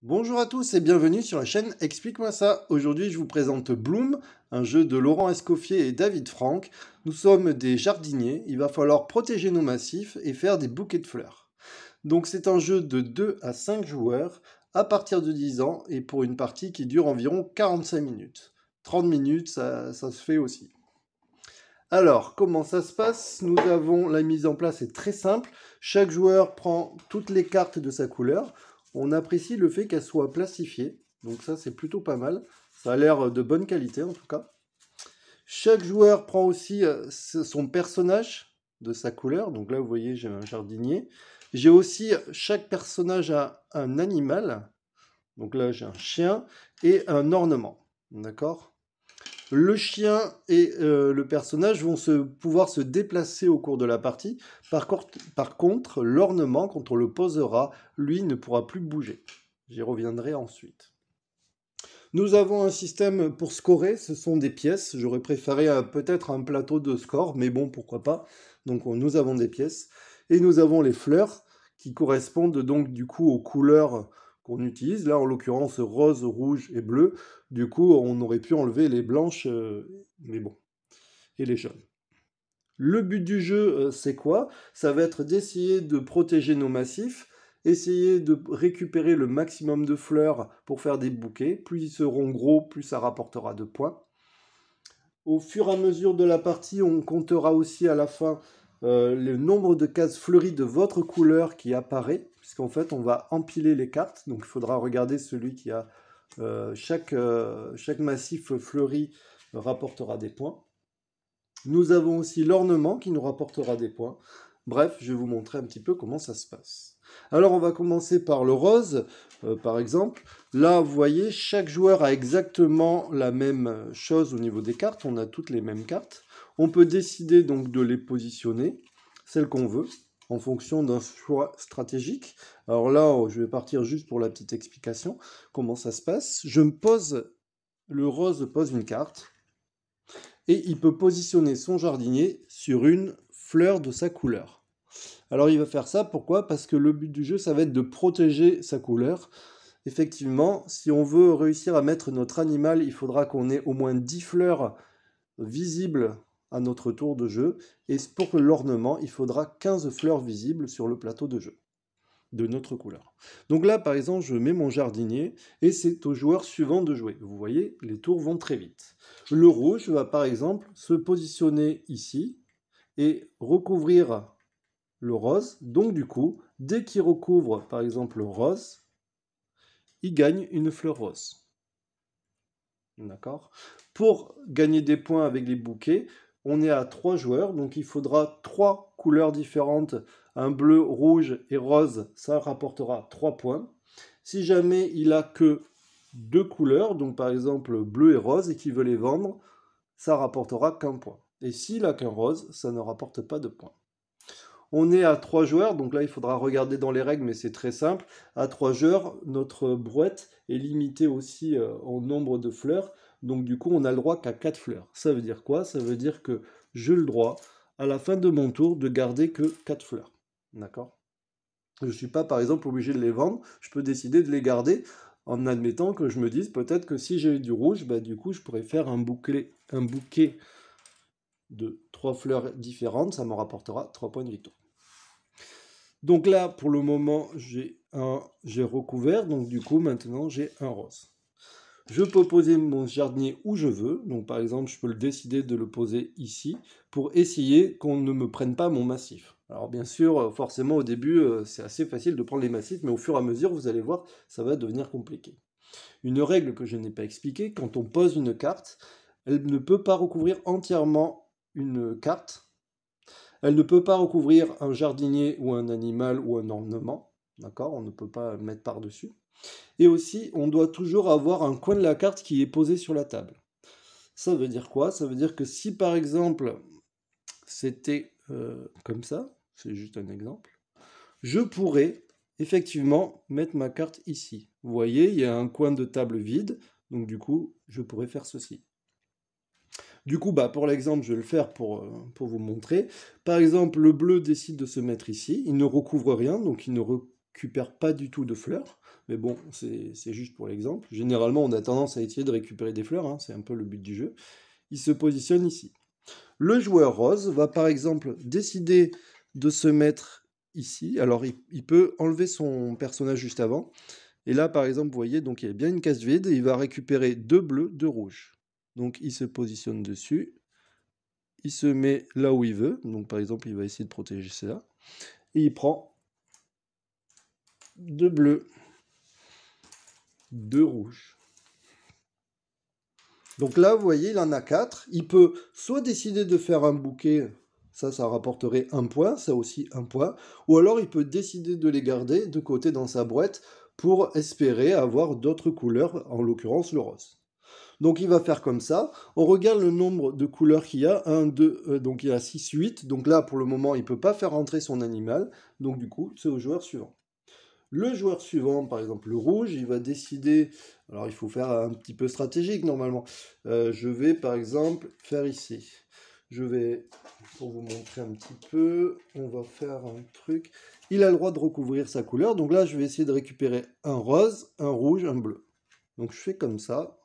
Bonjour à tous et bienvenue sur la chaîne Explique-moi ça. Aujourd'hui, je vous présente Bloom, un jeu de Laurent Escoffier et David Franck. Nous sommes des jardiniers, il va falloir protéger nos massifs et faire des bouquets de fleurs. Donc c'est un jeu de 2 à 5 joueurs à partir de 10 ans et pour une partie qui dure environ 45 minutes. 30 minutes, ça se fait aussi. Alors, comment ça se passe? Nous avons la mise en place est très simple. Chaque joueur prend toutes les cartes de sa couleur. On apprécie le fait qu'elles soient plastifiées. Donc ça, c'est plutôt pas mal. Ça a l'air de bonne qualité en tout cas. Chaque joueur prend aussi son personnage de sa couleur. Donc là, vous voyez, j'ai un jardinier. J'ai aussi, chaque personnage a un animal. Donc là, j'ai un chien et un ornement. D'accord? Le chien et le personnage vont pouvoir se déplacer au cours de la partie. Par contre, l'ornement, quand on le posera, lui ne pourra plus bouger. J'y reviendrai ensuite. Nous avons un système pour scorer, ce sont des pièces. J'aurais préféré peut-être un plateau de score, mais bon, pourquoi pas. Donc nous avons des pièces. Et nous avons les fleurs qui correspondent donc du coup aux couleurs qu'on utilise. Là, en l'occurrence, rose, rouge et bleu. Du coup, on aurait pu enlever les blanches, mais bon, et les jaunes. Le but du jeu, c'est quoi? Ça va être d'essayer de protéger nos massifs, essayer de récupérer le maximum de fleurs pour faire des bouquets. Plus ils seront gros, plus ça rapportera de points. Au fur et à mesure de la partie, on comptera aussi à la fin le nombre de cases fleuries de votre couleur qui apparaît, puisqu'en fait, on va empiler les cartes. Donc, il faudra regarder celui qui a chaque massif fleuri rapportera des points. Nous avons aussi l'ornement qui nous rapportera des points. Bref, je vais vous montrer un petit peu comment ça se passe. Alors, on va commencer par le rose, par exemple. Là, vous voyez, chaque joueur a exactement la même chose au niveau des cartes. On a toutes les mêmes cartes. On peut décider donc de les positionner, celles qu'on veut, en fonction d'un choix stratégique. Alors là, je vais partir juste pour la petite explication. Comment ça se passe? Le rose pose une carte et il peut positionner son jardinier sur une fleur de sa couleur. Alors il va faire ça, pourquoi? Parce que le but du jeu, ça va être de protéger sa couleur. Effectivement, si on veut réussir à mettre notre animal, il faudra qu'on ait au moins 10 fleurs visibles à notre tour de jeu. Et pour l'ornement, il faudra 15 fleurs visibles sur le plateau de jeu de notre couleur. Donc là, par exemple, je mets mon jardinier et c'est au joueur suivant de jouer. Vous voyez, les tours vont très vite. Le rouge va, par exemple, se positionner ici et recouvrir le rose. Donc du coup, dès qu'il recouvre, par exemple, le rose, il gagne une fleur rose. D'accord? Pour gagner des points avec les bouquets, on est à 3 joueurs, donc il faudra 3 couleurs différentes, un bleu, rouge et rose, ça rapportera 3 points. Si jamais il a que 2 couleurs, donc par exemple bleu et rose, et qu'il veut les vendre, ça rapportera qu'un point. Et s'il a qu'un rose, ça ne rapporte pas de points. On est à 3 joueurs, donc là il faudra regarder dans les règles, mais c'est très simple. À 3 joueurs, notre brouette est limitée aussi en nombre de fleurs, donc du coup on a le droit qu'à 4 fleurs. Ça veut dire quoi? Ça veut dire que j'ai le droit, à la fin de mon tour, de garder que 4 fleurs. D'accord? Je ne suis pas par exemple obligé de les vendre, je peux décider de les garder en admettant que je me dise peut-être que si j'ai du rouge, bah, du coup je pourrais faire un bouquet de 3 fleurs différentes, ça me rapportera 3 points de victoire. Donc là, pour le moment, j'ai recouvert, donc du coup, maintenant, j'ai un rose. Je peux poser mon jardinier où je veux, donc par exemple, je peux le décider de le poser ici, pour essayer qu'on ne me prenne pas mon massif. Alors bien sûr, forcément, au début, c'est assez facile de prendre les massifs, mais au fur et à mesure, vous allez voir, ça va devenir compliqué. Une règle que je n'ai pas expliquée, quand on pose une carte, elle ne peut pas recouvrir entièrement une carte. Elle ne peut pas recouvrir un jardinier ou un animal ou un ornement. D'accord? On ne peut pas le mettre par-dessus. Et aussi, on doit toujours avoir un coin de la carte qui est posé sur la table. Ça veut dire quoi? Ça veut dire que si par exemple, c'était comme ça, c'est juste un exemple, je pourrais effectivement mettre ma carte ici. Vous voyez, il y a un coin de table vide, donc du coup, je pourrais faire ceci. Du coup, bah, pour l'exemple, je vais le faire pour vous montrer. Par exemple, le bleu décide de se mettre ici. Il ne recouvre rien, donc il ne récupère pas du tout de fleurs. Mais bon, c'est juste pour l'exemple. Généralement, on a tendance à essayer de récupérer des fleurs, hein, c'est un peu le but du jeu. Il se positionne ici. Le joueur rose va par exemple décider de se mettre ici. Alors il peut enlever son personnage juste avant. Et là par exemple, vous voyez, donc il y a bien une case vide et il va récupérer 2 bleus, 2 rouges. Donc il se positionne dessus. Il se met là où il veut. Donc par exemple, il va essayer de protéger cela. Et il prend 2 bleus, 2 rouges. Donc là, vous voyez, il en a 4. Il peut soit décider de faire un bouquet, ça rapporterait 1 point, ça aussi 1 point. Ou alors il peut décider de les garder de côté dans sa boîte pour espérer avoir d'autres couleurs, en l'occurrence le rose. Donc il va faire comme ça. On regarde le nombre de couleurs qu'il y a. 1, 2, donc il y a 6, 8. Donc là, pour le moment, il ne peut pas faire rentrer son animal. Donc du coup, c'est au joueur suivant. Le joueur suivant, par exemple le rouge, il va décider, alors il faut faire un petit peu stratégique normalement, je vais par exemple faire ici, je vais, pour vous montrer un petit peu, on va faire un truc, il a le droit de recouvrir sa couleur, donc là je vais essayer de récupérer un rose, un rouge, un bleu. Donc je fais comme ça,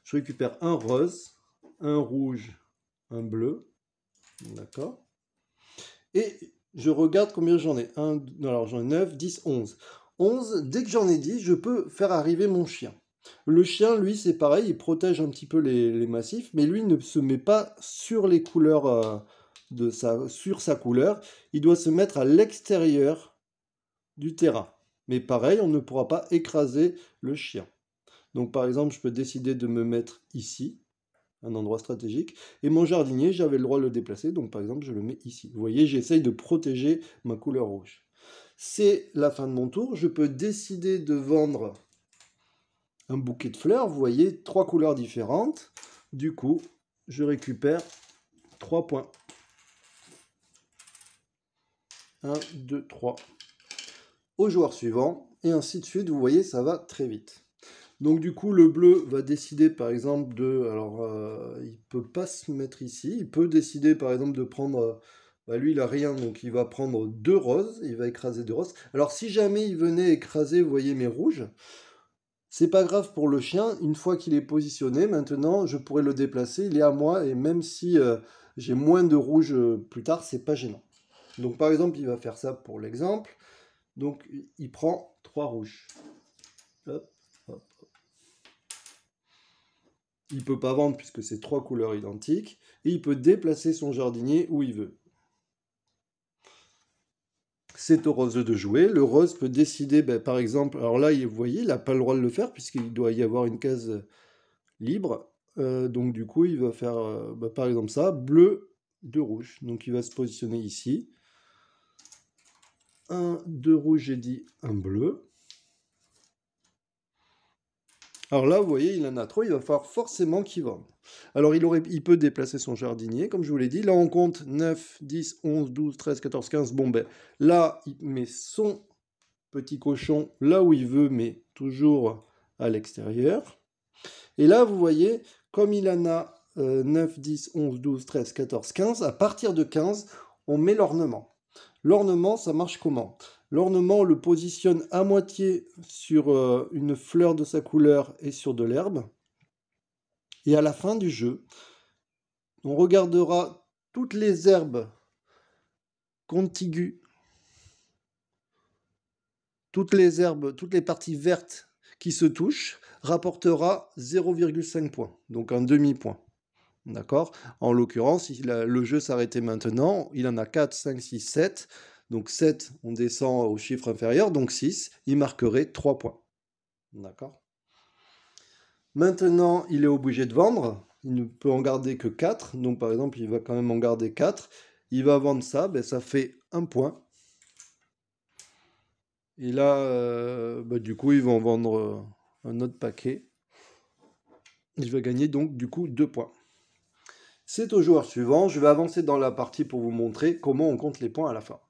je récupère un rose, un rouge, un bleu, d'accord, et je regarde combien j'en ai. Alors j'en ai 9, 10, 11. 11, dès que j'en ai 10, je peux faire arriver mon chien. Le chien, lui, c'est pareil, il protège un petit peu les massifs, mais lui ne se met pas sur les couleurs sur sa couleur. Il doit se mettre à l'extérieur du terrain. Mais pareil, on ne pourra pas écraser le chien. Donc par exemple, je peux décider de me mettre ici, un endroit stratégique, et mon jardinier, j'avais le droit de le déplacer, donc par exemple je le mets ici. Vous voyez, j'essaye de protéger ma couleur rouge. C'est la fin de mon tour, je peux décider de vendre un bouquet de fleurs, vous voyez, 3 couleurs différentes, du coup, je récupère 3 points. 1, 2, 3. Au joueur suivant, et ainsi de suite, vous voyez, ça va très vite. Donc du coup, le bleu va décider par exemple de... Alors, il peut pas se mettre ici. Il peut décider par exemple de prendre... lui, il a rien, donc il va prendre 2 roses. Il va écraser 2 roses. Alors si jamais il venait écraser, vous voyez, mes rouges, c'est pas grave pour le chien. Une fois qu'il est positionné, maintenant, je pourrais le déplacer. Il est à moi. Et même si j'ai moins de rouges plus tard, c'est pas gênant. Donc par exemple, il va faire ça pour l'exemple. Donc il prend 3 rouges. Hop. Il ne peut pas vendre puisque c'est 3 couleurs identiques. Et il peut déplacer son jardinier où il veut. C'est au rose de jouer. Le rose peut décider, par exemple... Alors là, vous voyez, il n'a pas le droit de le faire puisqu'il doit y avoir une case libre. Donc du coup, il va faire, par exemple ça, bleu, 2 rouges. Donc il va se positionner ici. 1, 2 rouges, j'ai dit un bleu. Alors là, vous voyez, il en a trop, il va falloir forcément qu'il vende. Alors il peut déplacer son jardinier, comme je vous l'ai dit. Là, on compte 9, 10, 11, 12, 13, 14, 15. Bon, ben là, il met son petit cochon là où il veut, mais toujours à l'extérieur. Et là, vous voyez, comme il en a 9, 10, 11, 12, 13, 14, 15, à partir de 15, on met l'ornement. L'ornement, ça marche comment? L'ornement, on le positionne à moitié sur une fleur de sa couleur et sur de l'herbe. Et à la fin du jeu, on regardera toutes les herbes contiguës, toutes les parties vertes qui se touchent, rapportera 0,5 points, donc un demi-point. D'accord? En l'occurrence, si le jeu s'arrêtait maintenant, il en a 4, 5, 6, 7. Donc 7, on descend au chiffre inférieur, donc 6, il marquerait 3 points. D'accord? Maintenant, il est obligé de vendre. Il ne peut en garder que 4. Donc par exemple, il va quand même en garder 4. Il va vendre ça, ça fait 1 point. Et là, du coup, il va en vendre un autre paquet. Il va gagner donc du coup 2 points. C'est au joueur suivant. Je vais avancer dans la partie pour vous montrer comment on compte les points à la fin.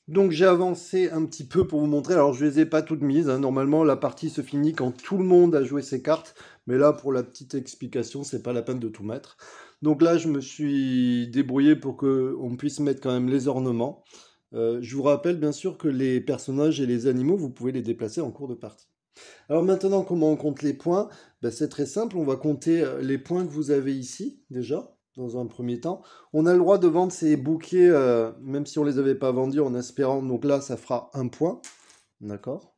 Donc j'ai avancé un petit peu pour vous montrer. Alors je ne les ai pas toutes mises. Normalement, la partie se finit quand tout le monde a joué ses cartes. Mais là, pour la petite explication, c'est pas la peine de tout mettre. Donc là, je me suis débrouillé pour qu'on puisse mettre quand même les ornements. Je vous rappelle bien sûr que les personnages et les animaux, vous pouvez les déplacer en cours de partie. Alors maintenant, comment on compte les points? Ben, c'est très simple, on va compter les points que vous avez ici, déjà, dans un premier temps. On a le droit de vendre ces bouquets, même si on ne les avait pas vendus, en espérant, donc là, ça fera 1 point, d'accord?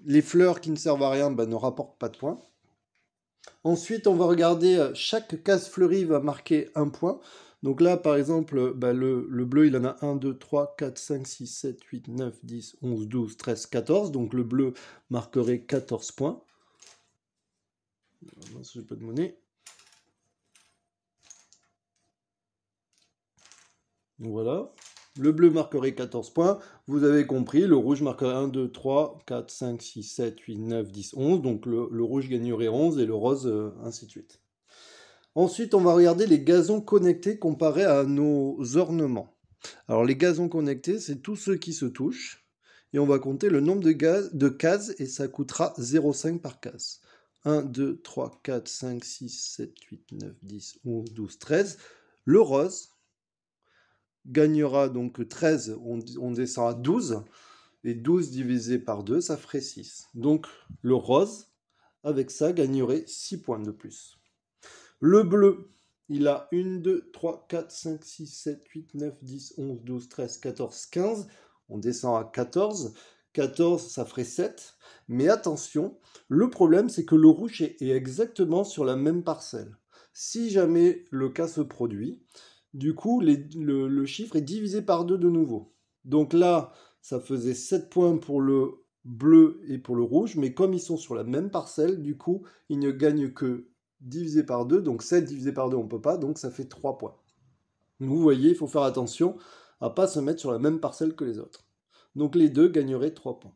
Les fleurs qui ne servent à rien ben, ne rapportent pas de points. Ensuite, on va regarder, chaque case fleurie va marquer 1 point. Donc là, par exemple, bah, le bleu, il en a 1, 2, 3, 4, 5, 6, 7, 8, 9, 10, 11, 12, 13, 14. Donc le bleu marquerait 14 points. J'ai pas de monnaie. Voilà. Le bleu marquerait 14 points. Vous avez compris, le rouge marquerait 1, 2, 3, 4, 5, 6, 7, 8, 9, 10, 11. Donc le rouge gagnerait 11 et le rose, ainsi de suite. Ensuite, on va regarder les gazons connectés comparés à nos ornements. Alors les gazons connectés, c'est tous ceux qui se touchent. Et on va compter le nombre de cases et ça coûtera 0,5 par case. 1, 2, 3, 4, 5, 6, 7, 8, 9, 10, 11, 12, 13. Le rose gagnera donc 13, on descend à 12. Et 12 divisé par 2, ça ferait 6. Donc le rose, avec ça, gagnerait 6 points de plus. Le bleu, il a 1, 2, 3, 4, 5, 6, 7, 8, 9, 10, 11, 12, 13, 14, 15. On descend à 14. 14, ça ferait 7. Mais attention, le problème, c'est que le rouge est exactement sur la même parcelle. Si jamais le cas se produit, du coup, le chiffre est divisé par 2 de nouveau. Donc là, ça faisait 7 points pour le bleu et pour le rouge, mais comme ils sont sur la même parcelle, du coup, ils ne gagnent que divisé par 2, donc 7 divisé par 2, on ne peut pas, donc ça fait 3 points. Vous voyez, il faut faire attention à ne pas se mettre sur la même parcelle que les autres. Donc les deux gagneraient 3 points.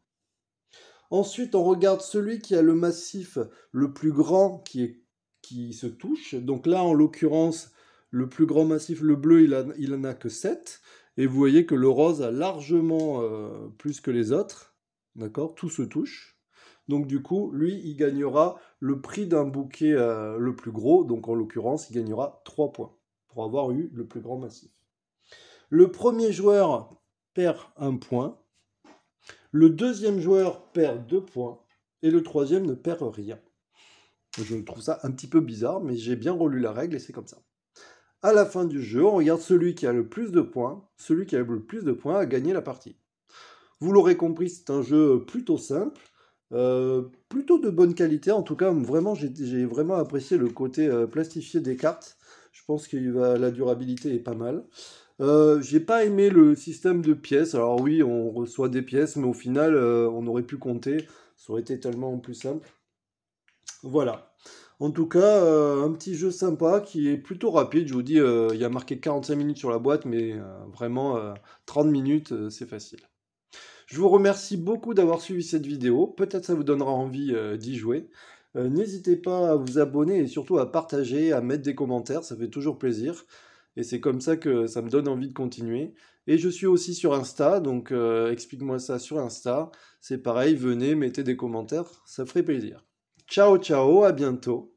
Ensuite, on regarde celui qui a le massif le plus grand qui se touche. Donc là, en l'occurrence, le plus grand massif, le bleu, il en a que 7. Et vous voyez que le rose a largement plus que les autres. D'accord? Tout se touche. Donc du coup, lui, il gagnera le prix d'un bouquet le plus gros. Donc en l'occurrence, il gagnera 3 points pour avoir eu le plus grand massif. Le premier joueur perd 1 point. Le deuxième joueur perd 2 points. Et le troisième ne perd rien. Je trouve ça un petit peu bizarre, mais j'ai bien relu la règle et c'est comme ça. À la fin du jeu, on regarde celui qui a le plus de points. Celui qui a le plus de points a gagné la partie. Vous l'aurez compris, c'est un jeu plutôt simple, plutôt de bonne qualité. En tout cas, vraiment, j'ai vraiment apprécié le côté plastifié des cartes. Je pense que la durabilité est pas mal. J'ai pas aimé le système de pièces. Alors oui, on reçoit des pièces, mais au final, on aurait pu compter. Ça aurait été tellement plus simple. Voilà. En tout cas, un petit jeu sympa qui est plutôt rapide. Je vous dis, il y a marqué 45 minutes sur la boîte, mais vraiment 30 minutes, c'est facile. Je vous remercie beaucoup d'avoir suivi cette vidéo. Peut-être ça vous donnera envie d'y jouer. N'hésitez pas à vous abonner et surtout à partager, à mettre des commentaires, ça fait toujours plaisir. Et c'est comme ça que ça me donne envie de continuer. Et je suis aussi sur Insta, donc explique-moi ça sur Insta. C'est pareil, venez, mettez des commentaires, ça ferait plaisir. Ciao, ciao, à bientôt.